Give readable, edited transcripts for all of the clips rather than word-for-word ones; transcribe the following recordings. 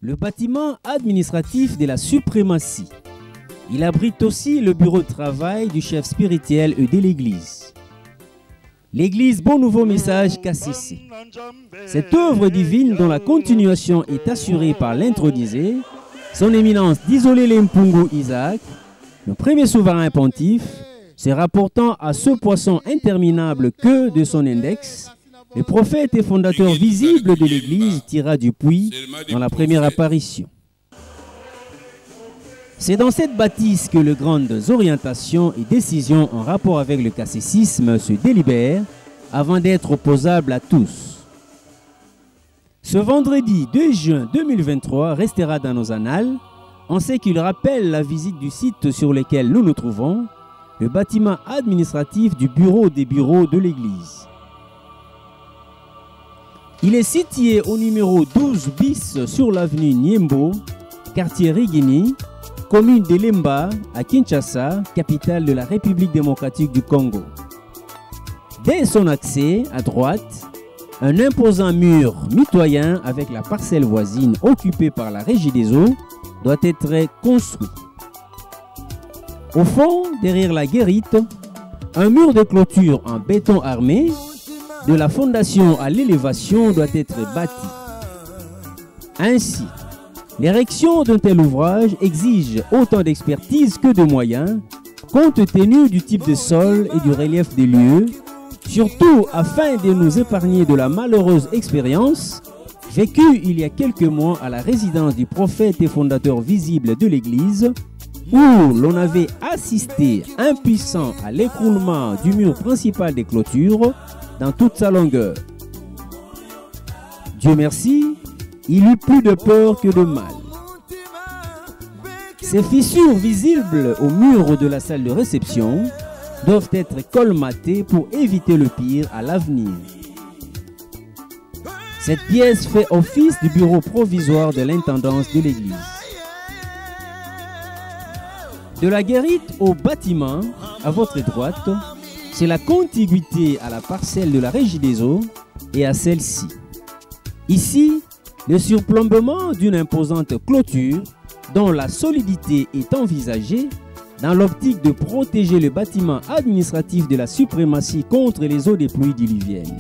Le bâtiment administratif de la suprématie. Il abrite aussi le bureau de travail du chef spirituel de l'église. L'église Bon Nouveau Message KCC. Cette œuvre divine dont la continuation est assurée par l'intronisé, son éminence d'Isolé Lempungu Isaac, le premier souverain pontife, se rapportant à ce poisson interminable que de son index, le prophète et fondateur visible de l'Église tira du puits dans la première apparition. C'est dans cette bâtisse que les grandes orientations et décisions en rapport avec le catéchisme se délibèrent avant d'être opposables à tous. Ce vendredi 2 juin 2023 restera dans nos annales en ce qu'il rappelle la visite du site sur lequel nous nous trouvons, le bâtiment administratif du bureau des bureaux de l'Église. Il est situé au numéro 12 bis sur l'avenue Niembo, quartier Rigini, commune de Lemba, à Kinshasa, capitale de la République démocratique du Congo. Dès son accès, à droite, un imposant mur mitoyen avec la parcelle voisine occupée par la Régie des eaux doit être construit. Au fond, derrière la guérite, un mur de clôture en béton armé de la fondation à l'élévation doit être bâti. Ainsi, l'érection d'un tel ouvrage exige autant d'expertise que de moyens, compte tenu du type de sol et du relief des lieux, surtout afin de nous épargner de la malheureuse expérience vécue il y a quelques mois à la résidence du prophète et fondateur visible de l'Église, où l'on avait assisté impuissant à l'écroulement du mur principal des clôtures dans toute sa longueur. Dieu merci, il eut plus de peur que de mal. Ces fissures visibles au mur de la salle de réception doivent être colmatées pour éviter le pire à l'avenir. Cette pièce fait office du bureau provisoire de l'intendance de l'église. De la guérite au bâtiment, à votre droite, c'est la contiguïté à la parcelle de la Régie des eaux et à celle-ci. Ici, le surplombement d'une imposante clôture dont la solidité est envisagée dans l'optique de protéger le bâtiment administratif de la suprématie contre les eaux des pluies diluviennes.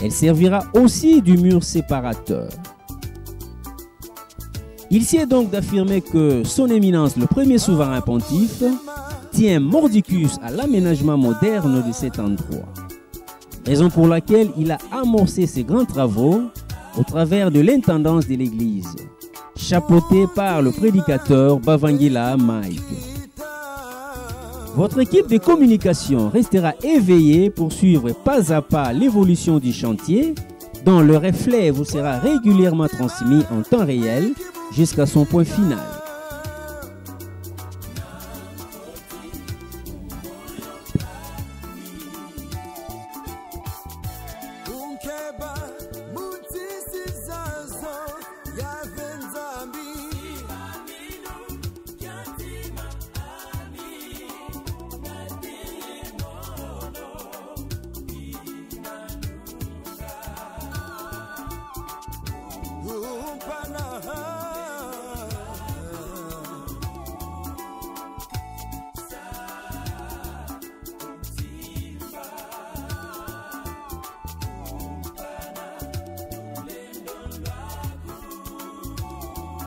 Elle servira aussi du mur séparateur. Il sied donc d'affirmer que son éminence, le premier souverain pontife, tient mordicus à l'aménagement moderne de cet endroit. Raison pour laquelle il a amorcé ses grands travaux au travers de l'intendance de l'église, chapeauté par le prédicateur Bavangila Mike. Votre équipe de communication restera éveillée pour suivre pas à pas l'évolution du chantier, dont le reflet vous sera régulièrement transmis en temps réel jusqu'à son point final.